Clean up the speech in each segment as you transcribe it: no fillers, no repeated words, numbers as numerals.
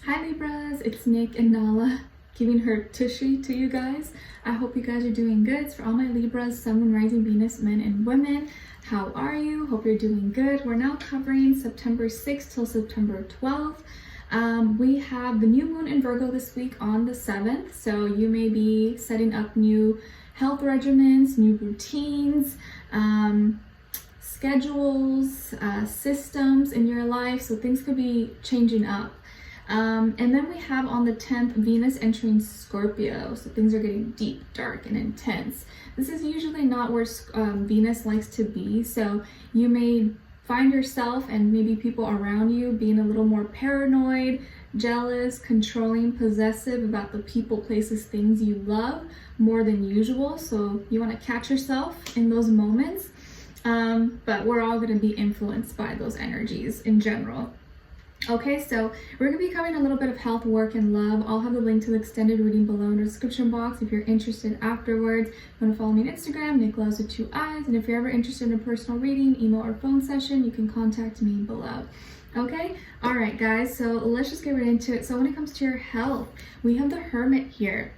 Hi Libras, it's Nick and Nala giving her tushy to you guys. I hope you guys are doing good. It's for all my Libras, Sun, Moon, Rising, Venus, men and women. How are you? Hope you're doing good. We're now covering September 6th till September 12th. We have the new moon in Virgo this week on the 7th, so you may be setting up new health regimens, new routines, schedules, systems in your life, so things could be changing up. And then we have on the 10th Venus entering Scorpio, so things are getting deep, dark, and intense. This is usually not where Venus likes to be, so you may find yourself and maybe people around you being a little more paranoid, jealous, controlling, possessive about the people, places, things you love more than usual. So you want to catch yourself in those moments, but we're all going to be influenced by those energies in general. Okay, so we're going to be covering a little bit of health, work, and love. I'll have the link to the extended reading below in the description box if you're interested afterwards. If you want to follow me on Instagram, Nicloves with 2 eyes. And if you're ever interested in a personal reading, email, or phone session, you can contact me below. Okay, all right, guys, so let's just get right into it. So when it comes to your health, we have the Hermit here.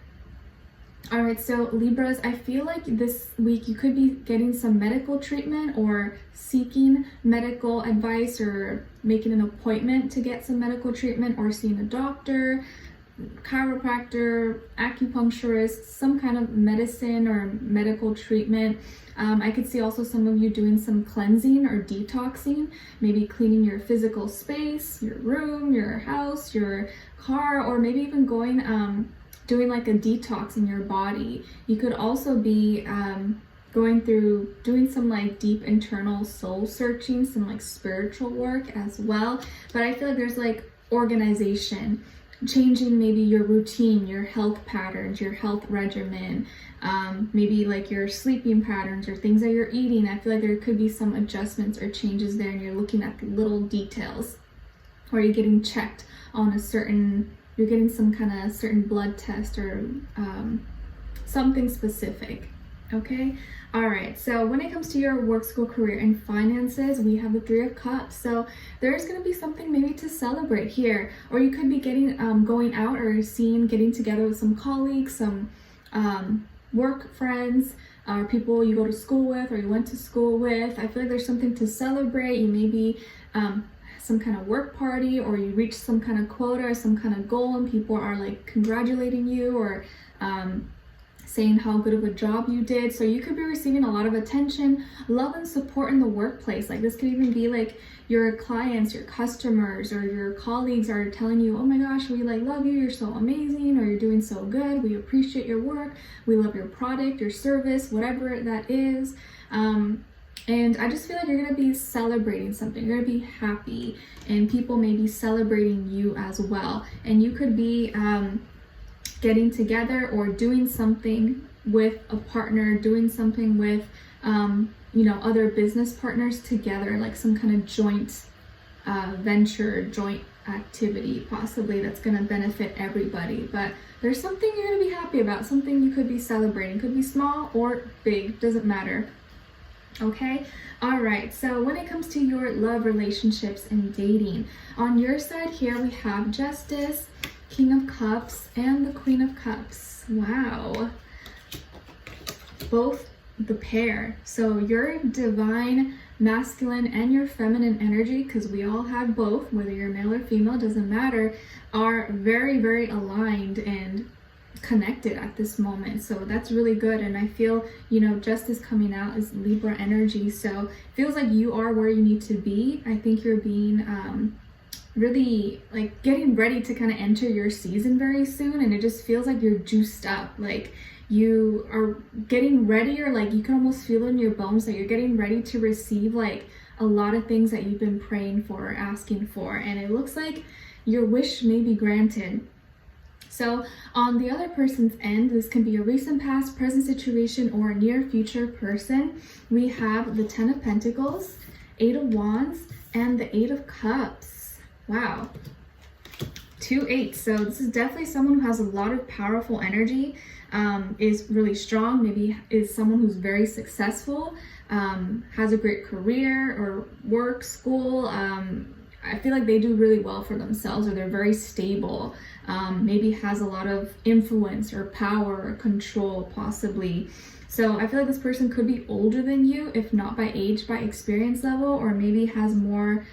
All right, so Libras, I feel like this week you could be getting some medical treatment or seeking medical advice or making an appointment to get some medical treatment or seeing a doctor, chiropractor, acupuncturist, some kind of medicine or medical treatment. I could see also some of you doing some cleansing or detoxing, maybe cleaning your physical space, your room, your house, your car, or maybe even going doing like a detox in your body. You could also be going through doing some like deep internal soul searching, some like spiritual work as well. But I feel like there's like organization, changing maybe your routine, your health patterns, your health regimen, maybe like your sleeping patterns or things that you're eating. I feel like there could be some adjustments or changes there, and you're looking at the little details, or you're getting checked on a certain, you're getting some kind of certain blood test or something specific. Okay, all right, so when it comes to your work, school, career, and finances, we have the 3 of Cups. So there's going to be something maybe to celebrate here, or you could be getting going out or getting together with some colleagues, some work friends, or people you go to school with or you went to school with. I feel like there's something to celebrate. You may be some kind of work party, or you reach some kind of quota, some kind of goal, and people are like congratulating you or saying how good of a job you did. So you could be receiving a lot of attention, love, and support in the workplace. Like this could even be like your clients, your customers, or your colleagues are telling you, oh my gosh, we like love you, you're so amazing, or you're doing so good, we appreciate your work, we love your product, your service, whatever that is. And I just feel like you're going to be celebrating something. You're going to be happy, and people may be celebrating you as well. And you could be getting together or doing something with a partner, doing something with, other business partners together, like some kind of joint venture, joint activity, possibly that's going to benefit everybody. But there's something you're going to be happy about, something you could be celebrating. Could be small or big, doesn't matter. Okay, all right, so when it comes to your love, relationships, and dating, on your side here we have Justice, King of Cups, and the Queen of Cups. Wow, both the pair. So your divine masculine and your feminine energy, because we all have both, whether you're male or female, doesn't matter, are very, very aligned and connected at this moment. So that's really good. And I feel, Justice coming out is Libra energy, so it feels like you are where you need to be. I think you're being really like getting ready to kind of enter your season very soon, and it just feels like you're juiced up, like you are getting ready, or like you can almost feel in your bones that you're getting ready to receive like a lot of things that you've been praying for or asking for, and it looks like your wish may be granted. So on the other person's end, this can be a recent past, present situation, or a near future person. We have the 10 of Pentacles, 8 of Wands, and the 8 of Cups. Wow. 2 8s. So this is definitely someone who has a lot of powerful energy, is really strong, maybe is someone who's very successful, has a great career or work, school, I feel like they do really well for themselves, or they're very stable, maybe has a lot of influence or power or control possibly. So I feel like this person could be older than you, if not by age, by experience level, or maybe has more,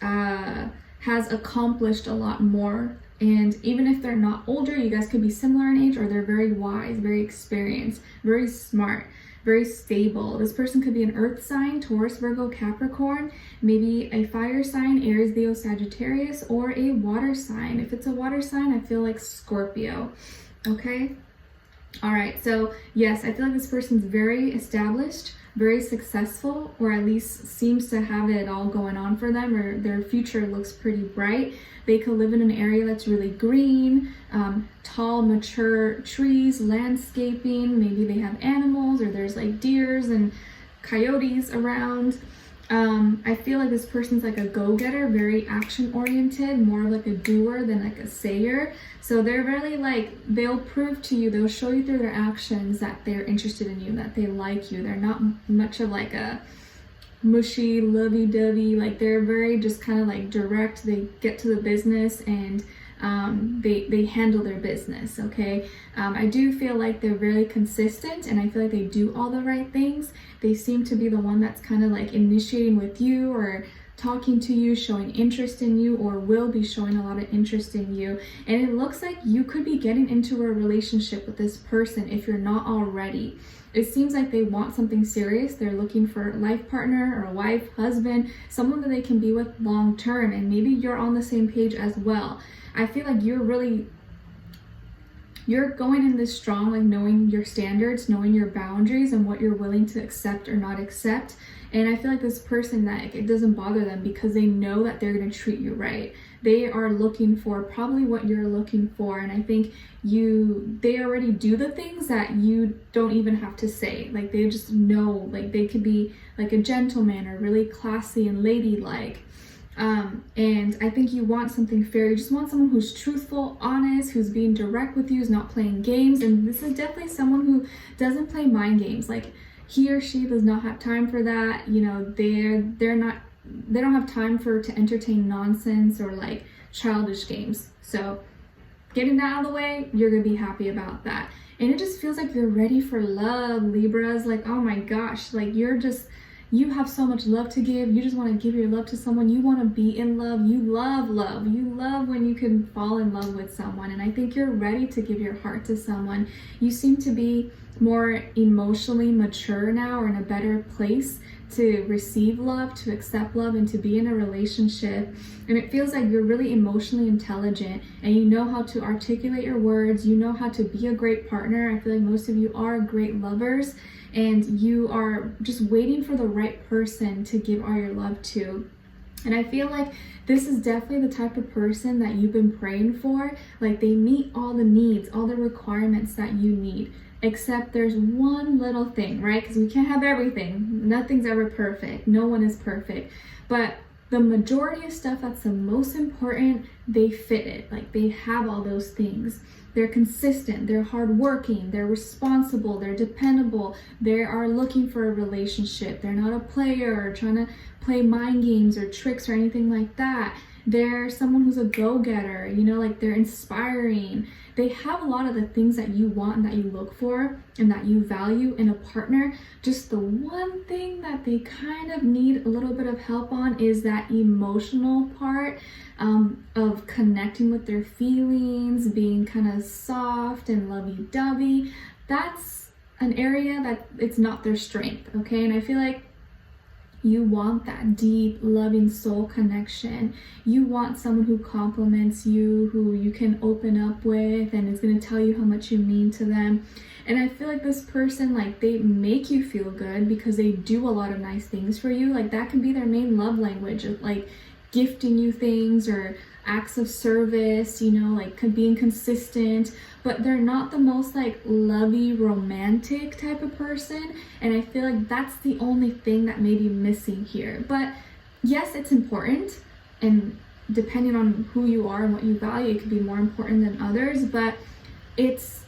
has accomplished a lot more. And even if they're not older, you guys could be similar in age, or they're very wise, very experienced, very smart, very stable. This person could be an earth sign, Taurus, Virgo, Capricorn, maybe a fire sign, Aries, Leo, Sagittarius, or a water sign. If it's a water sign, I feel like Scorpio. Okay? All right, so yes, I feel like this person's very established, very successful, or at least seems to have it all going on for them, or their future looks pretty bright. They could live in an area that's really green, tall, mature trees, landscaping. Maybe they have animals, or there's like deers and coyotes around. I feel like this person's like a go-getter, very action-oriented, more like a doer than like a sayer. So they're really like, they'll prove to you, they'll show you through their actions that they're interested in you, that they like you. They're not much of like a mushy, lovey-dovey, like they're very just kind of like direct. They get to the business, and they handle their business, okay? I do feel like they're very consistent, and I feel like they do all the right things. They seem to be the one that's kind of like initiating with you, or talking to you, showing interest in you, or will be showing a lot of interest in you. And it looks like you could be getting into a relationship with this person if you're not already. It seems like they want something serious. They're looking for a life partner, or a wife, husband, someone that they can be with long term, and maybe you're on the same page as well. I feel like you're going in this strong, like knowing your standards, knowing your boundaries, and what you're willing to accept or not accept. And I feel like this person, that it doesn't bother them because they know that they're going to treat you right. They are looking for probably what you're looking for. And I think they already do the things that you don't even have to say. Like they just know, like they could be like a gentleman, or really classy and ladylike. And I think you want something fair. You just want someone who's truthful, honest, who's being direct with you, who's not playing games. And this is definitely someone who doesn't play mind games. Like he or she does not have time for that. You know, they don't have time to entertain nonsense or like childish games. So getting that out of the way, you're gonna be happy about that. And it just feels like you're ready for love, Libras. Like, oh my gosh, like you have so much love to give. You just want to give your love to someone. You want to be in love. You love love. You love when you can fall in love with someone. And I think you're ready to give your heart to someone. You seem to be more emotionally mature now, or in a better place to receive love, to accept love, and to be in a relationship. And it feels like you're really emotionally intelligent, and you know how to articulate your words. You know how to be a great partner. I feel like most of you are great lovers, and you are just waiting for the right person to give all your love to. And I feel like this is definitely the type of person that you've been praying for. Like they meet all the needs, all the requirements that you need. Except there's one little thing, right? Because we can't have everything. Nothing's ever perfect. No one is perfect. But the majority of stuff that's the most important, they fit it. Like they have all those things. They're consistent, they're hardworking, they're responsible, they're dependable, they are looking for a relationship. They're not a player or trying to play mind games or tricks or anything like that. They're someone who's a go-getter, you know, like they're inspiring. They have a lot of the things that you want and that you look for and that you value in a partner. Just the one thing that they kind of need a little bit of help on is that emotional part of connecting with their feelings, being kind of soft and lovey-dovey. That's an area that it's not their strength, okay? And I feel like you want that deep, loving soul connection. You want someone who compliments you, who you can open up with, and is going to tell you how much you mean to them. And I feel like this person, like, they make you feel good because they do a lot of nice things for you. Like, that can be their main love language, of, like, gifting you things or acts of service, you know, like being consistent. But they're not the most like lovey, romantic type of person. And I feel like that's the only thing that may be missing here. But yes, it's important. And depending on who you are and what you value, it could be more important than others. But it's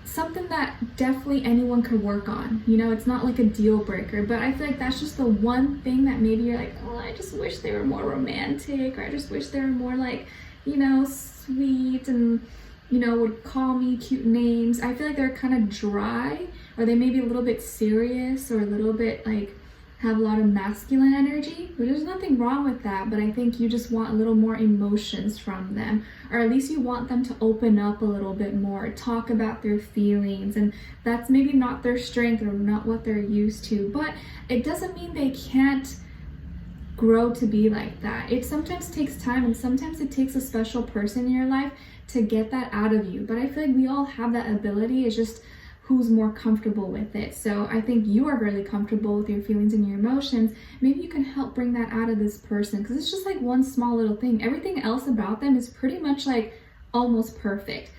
something that definitely anyone could work on. You know, it's not like a deal breaker, but I feel like that's just the one thing that maybe you're like, oh, I just wish they were more romantic, or I just wish they were more like, you know, sweet and, you know, would call me cute names. I feel like they're kind of dry, or they may be a little bit serious, or a little bit like have a lot of masculine energy. But there's nothing wrong with that, but I think you just want a little more emotions from them, or at least you want them to open up a little bit more, talk about their feelings, and that's maybe not their strength or not what they're used to, but it doesn't mean they can't grow to be like that. It sometimes takes time, and sometimes it takes a special person in your life to get that out of you, but I feel like we all have that ability. It's just who's more comfortable with it. So I think you are really comfortable with your feelings and your emotions. Maybe you can help bring that out of this person, because it's just like one small little thing. Everything else about them is pretty much like almost perfect.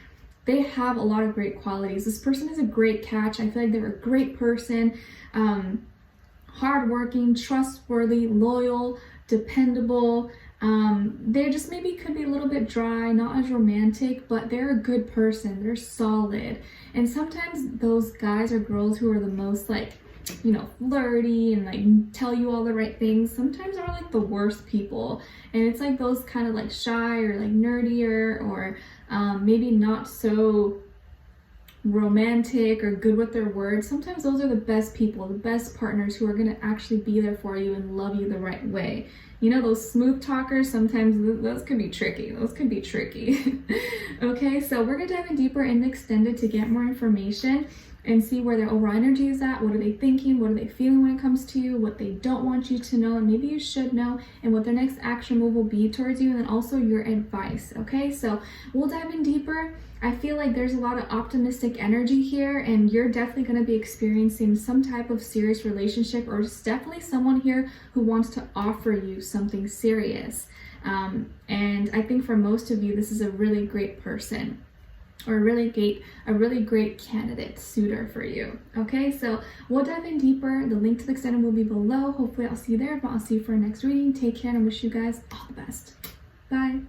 They have a lot of great qualities. This person is a great catch. I feel like they're a great person, hardworking, trustworthy, loyal, dependable. They just maybe could be a little bit dry, not as romantic, but they're a good person. They're solid. And sometimes those guys or girls who are the most like, you know, flirty and like tell you all the right things, sometimes are like the worst people. And it's like those kind of like shy or like nerdier, or maybe not so romantic or good with their words. Sometimes those are the best people, the best partners, who are going to actually be there for you and love you the right way. You know, those smooth talkers, sometimes those can be tricky. Those can be tricky. Okay, so we're going to dive in deeper in the extended to get more information and see where their overall energy is at. What are they thinking? What are they feeling when it comes to you? What they don't want you to know, and maybe you should know, and what their next action move will be towards you, and then also your advice. Okay, so we'll dive in deeper. I feel like there's a lot of optimistic energy here, and you're definitely going to be experiencing some type of serious relationship, or just definitely someone here who wants to offer you something serious. And I think for most of you, this is a really great person, or a really great candidate suitor for you. Okay, so we'll dive in deeper. The link to the extended will be below. Hopefully I'll see you there. But I'll see you for our next reading. Take care, and I wish you guys all the best. Bye.